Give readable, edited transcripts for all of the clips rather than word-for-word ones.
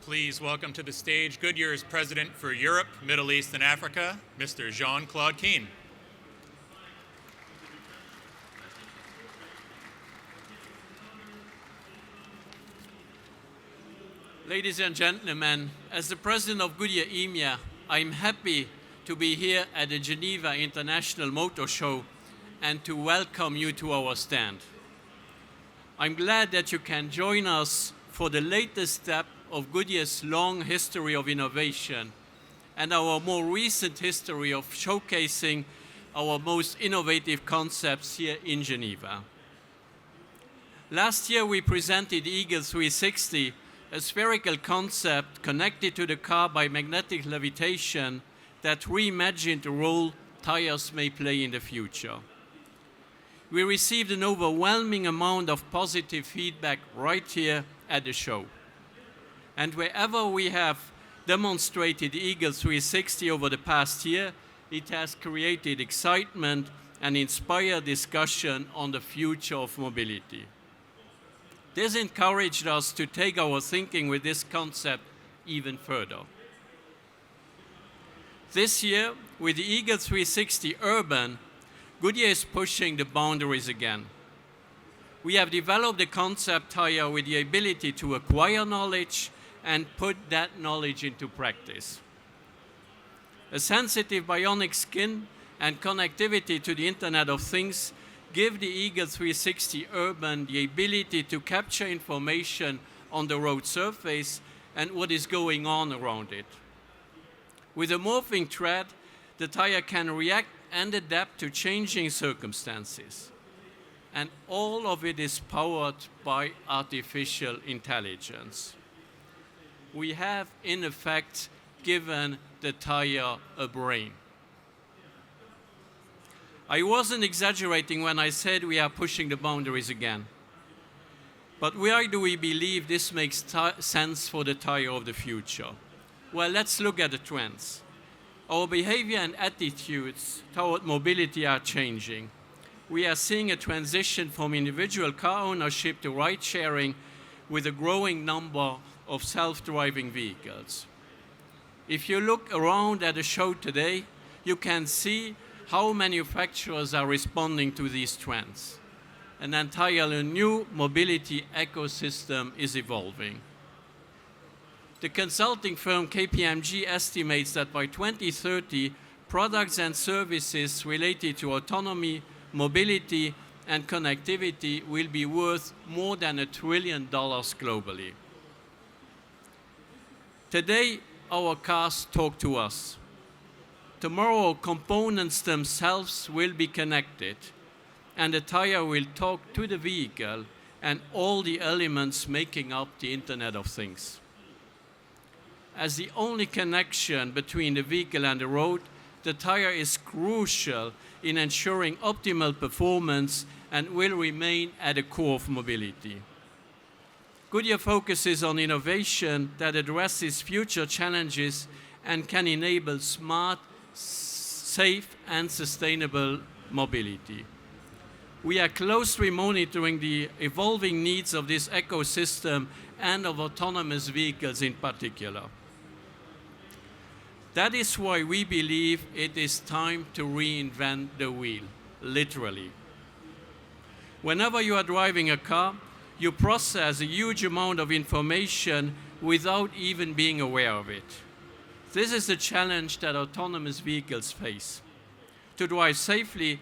Please welcome to the stage Goodyear's President for Europe, Middle East, and Africa, Mr. Jean-Claude Keane. Ladies and gentlemen, as the President of Goodyear EMEA, I'm happy to be here at the Geneva International Motor Show and to welcome you to our stand. I'm glad that you can join us for the latest step of Goodyear's long history of innovation and our more recent history of showcasing our most innovative concepts here in Geneva. Last year we presented Eagle 360, a spherical concept connected to the car by magnetic levitation that reimagined the role tires may play in the future. We received an overwhelming amount of positive feedback right here at the show. And wherever we have demonstrated Eagle 360 over the past year, it has created excitement and inspired discussion on the future of mobility. This encouraged us to take our thinking with this concept even further. This year, with the Eagle 360 Urban, Goodyear is pushing the boundaries again. We have developed a concept tire with the ability to acquire knowledge and put that knowledge into practice. A sensitive bionic skin and connectivity to the Internet of Things give the Eagle 360 Urban the ability to capture information on the road surface and what is going on around it. With a morphing tread, the tire can react and adapt to changing circumstances. And all of it is powered by artificial intelligence. We have, in effect, given the tire a brain. I wasn't exaggerating when I said we are pushing the boundaries again. But why do we believe this makes sense for the tire of the future? Well, let's look at the trends. Our behavior and attitudes toward mobility are changing. We are seeing a transition from individual car ownership to ride-sharing with a growing number of self-driving vehicles. If you look around at the show today, you can see how manufacturers are responding to these trends. An entirely new mobility ecosystem is evolving. The consulting firm KPMG estimates that by 2030, products and services related to autonomy, mobility, and connectivity will be worth more than $1 trillion globally. Today, our cars talk to us. Tomorrow, components themselves will be connected, and the tire will talk to the vehicle and all the elements making up the Internet of Things. As the only connection between the vehicle and the road, the tire is crucial in ensuring optimal performance and will remain at the core of mobility. Goodyear focuses on innovation that addresses future challenges and can enable smart, safe, and sustainable mobility. We are closely monitoring the evolving needs of this ecosystem and of autonomous vehicles in particular. That is why we believe it is time to reinvent the wheel, literally. Whenever you are driving a car, you process a huge amount of information without even being aware of it. This is the challenge that autonomous vehicles face. To drive safely,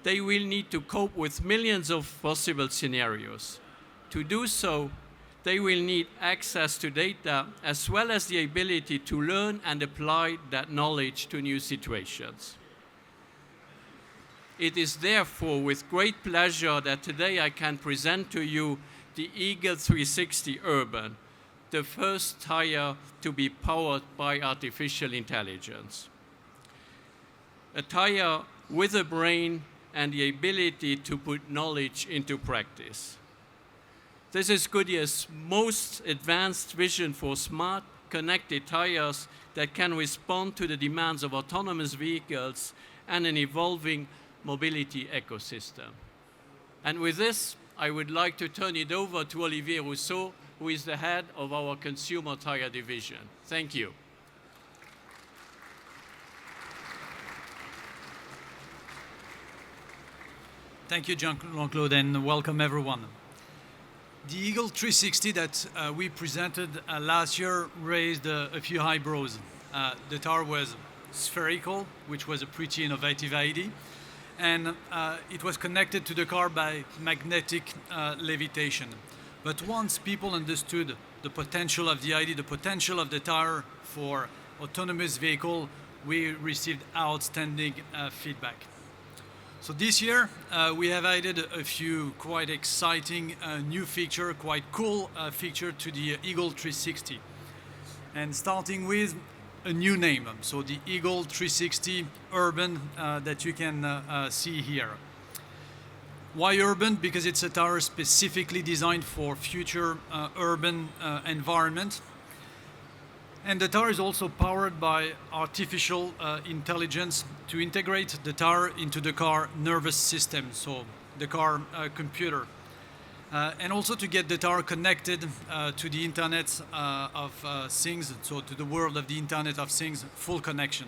they will need to cope with millions of possible scenarios. To do so, they will need access to data as well as the ability to learn and apply that knowledge to new situations. It is therefore with great pleasure that today I can present to you the Eagle 360 Urban, the first tire to be powered by artificial intelligence. A tire with a brain and the ability to put knowledge into practice. This is Goodyear's most advanced vision for smart, connected tires that can respond to the demands of autonomous vehicles and an evolving mobility ecosystem. And with this, I would like to turn it over to Olivier Rousseau, who is the head of our consumer tire division. Thank you. Thank you, Jean-Claude, and welcome everyone. The Eagle 360 that we presented last year raised a few eyebrows. The tire was spherical, which was a pretty innovative idea, and it was connected to the car by magnetic levitation. But once people understood the potential of the idea, the potential of the tire for autonomous vehicle, we received outstanding feedback. So this year, we have added a few quite exciting new feature, quite cool feature to the Eagle 360. And starting with a new name, so the Eagle 360 Urban that you can see here. Why urban? Because it's a tire specifically designed for future urban environment. And the tire is also powered by artificial intelligence to integrate the tire into the car nervous system, so the car computer. And also to get the tire connected to the Internet of Things, so to the world of the Internet of Things, full connection.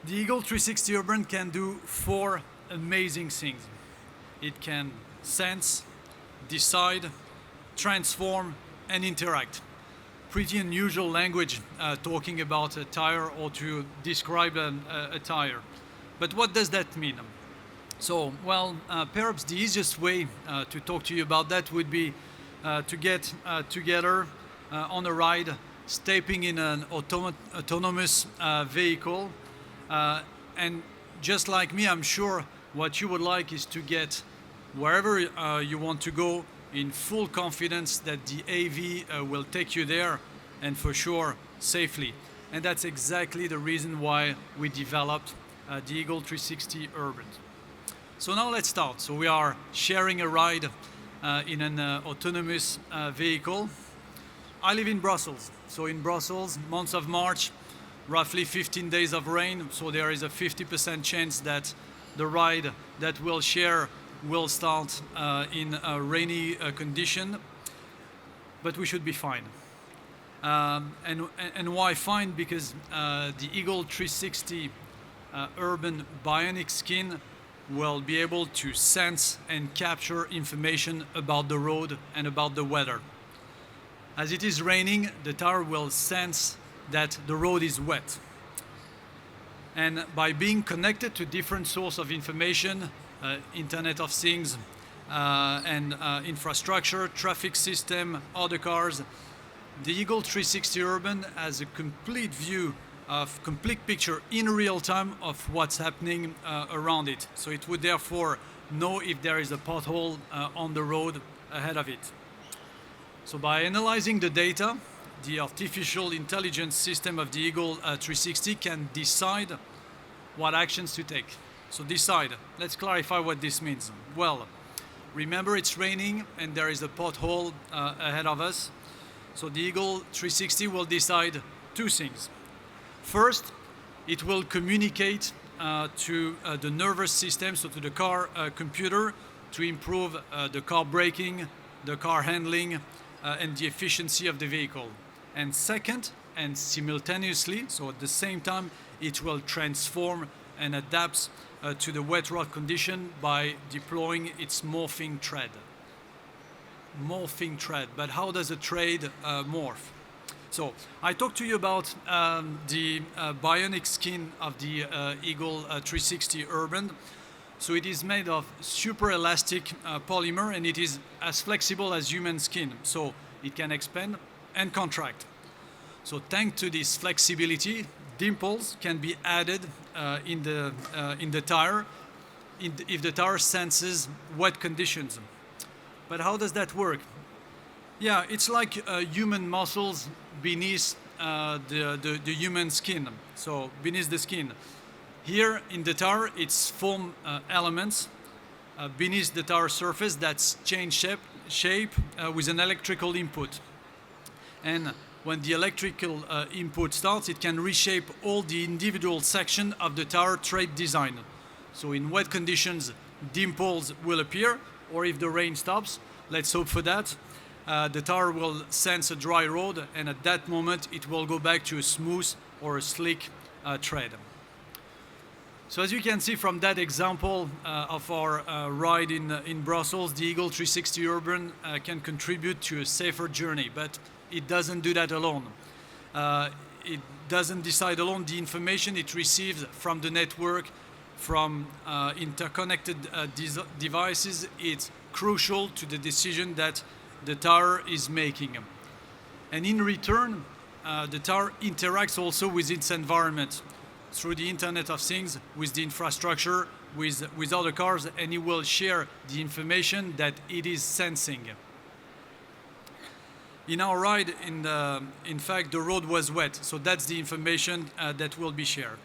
The Eagle 360 Urban can do 4 amazing things. It can sense, decide, transform, and interact. Pretty unusual language talking about a tire or to describe a tire. But what does that mean? So, well, perhaps the easiest way to talk to you about that would be to get together on a ride, stepping in an autonomous vehicle. And just like me, I'm sure what you would like is to get wherever you want to go in full confidence that the AV will take you there, and for sure safely. And that's exactly the reason why we developed the Eagle 360 Urban. So now let's start. So we are sharing a ride in an autonomous vehicle. I live in Brussels. So in Brussels, month of March, roughly 15 days of rain. So there is a 50% chance that the ride that we'll share will start in a rainy condition, but we should be fine. And why fine? Because the Eagle 360 Urban Bionic Skin will be able to sense and capture information about the road and about the weather. As it is raining, the tire will sense that the road is wet. And by being connected to different sources of information, Internet of Things, and infrastructure, traffic system, other cars, the Eagle 360 Urban has a complete view of complete picture in real time of what's happening around it. So it would therefore know if there is a pothole on the road ahead of it. So by analyzing the data, the artificial intelligence system of the Eagle 360 can decide what actions to take. So decide. Let's clarify what this means. Well, remember it's raining and there is a pothole ahead of us. So the Eagle 360 will decide 2 things. First, it will communicate to the nervous system, so to the car computer, to improve the car braking, the car handling, and the efficiency of the vehicle. And second, and simultaneously, so at the same time, it will transform and adapt to the wet road condition by deploying its morphing tread. Morphing tread, but how does a tread morph? So I talked to you about the bionic skin of the Eagle 360 Urban. So it is made of super elastic polymer, and it is as flexible as human skin. So it can expand and contract. So thanks to this flexibility, dimples can be added in the tire if the tire senses wet conditions. But how does that work? Yeah, it's like human muscles beneath the human skin. So beneath the skin. Here in the tire, it's foam elements beneath the tire surface that's change shape with an electrical input. And when the electrical input starts, it can reshape all the individual sections of the tire tread design. So in wet conditions, dimples will appear, or if the rain stops, let's hope for that, the tire will sense a dry road, and at that moment it will go back to a smooth or a slick tread. So as you can see from that example of our ride in Brussels, the Eagle 360 Urban can contribute to a safer journey, but it doesn't do that alone. It doesn't decide alone. The information it receives from the network, from interconnected devices, it's crucial to the decision that the tire is making. And in return, the tire interacts also with its environment through the Internet of Things, with the infrastructure, with other cars, and it will share the information that it is sensing. In our ride, in fact, the road was wet, so that's the information that will be shared.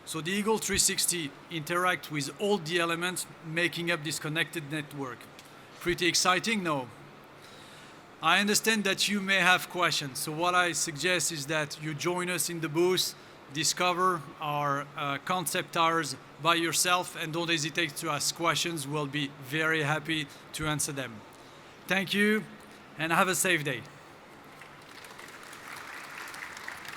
So the Eagle 360 interacts with all the elements making up this connected network. Pretty exciting, no? I understand that you may have questions, so what I suggest is that you join us in the booth, discover our concept tires by yourself, and don't hesitate to ask questions. We'll be very happy to answer them. Thank you, and have a safe day.